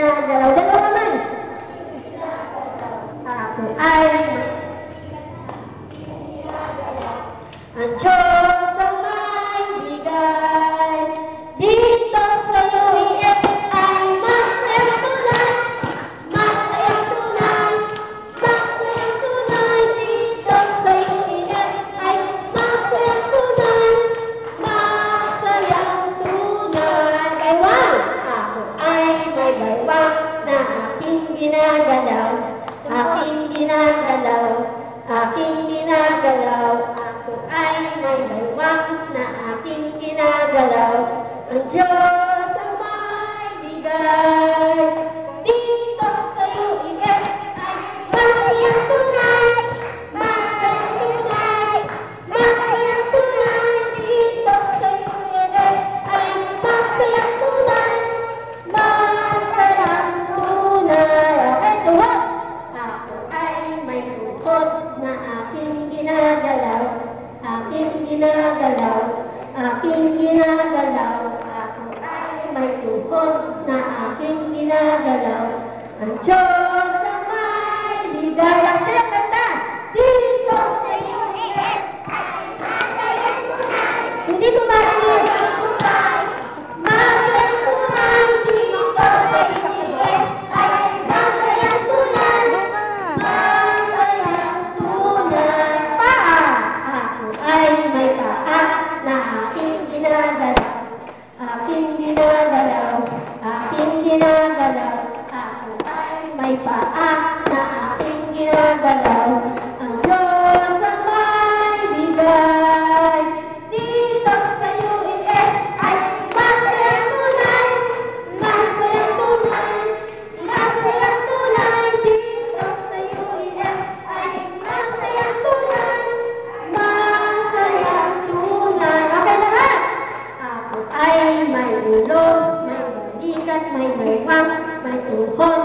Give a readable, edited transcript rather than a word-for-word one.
ginagalaw. Dalawa naman. Ako ay ang Diyos ang may bigay. Dito sa UEF ay masayang tunay. Masayang tunay. Masayang tunay. Dito sa UEF ay masayang tunay. Masayang tunay. Baywang! Ako ay may baywang na aking ginagalaw. Aking ginagalaw. Aking ginagalaw. Ako ay may baywang na aking ginagalaw. Ang Diyos ang may bigay. Dito sa UEF ay masayang tunay. Masayang tunay. Masayang tunay. Dito sa UEF ay masayang tunay. Masayang tunay. Okay, tuhod. Ako ay may tuhod na aking ginagalaw. Aking ginagalaw. Aking ginagalaw. Ako ay may tuhod na aking ginagalaw. Ang Diyos ang may bigay. Ang saya kanta. Dito sa UEF ay masayang tunay. Hindi ko marinig. Masayang tunay. Dito sa UEF ay masayang tunay. Masayang tunay. Paa. Ako ay may paa na aking ginagalaw. Aking ginagalaw. Aking ginagalaw. Ako ay may paa na aking ginagalaw. Ang Diyos ang may bigay. Dito sa UEF ay masayang tunay. Masayang tunay. Masayang tunay. Dito sa UEF ay masayang tunay. Masayang tunay. Okay lahat. Ako ay may ulo, may balikat, may baywang, may tuhod.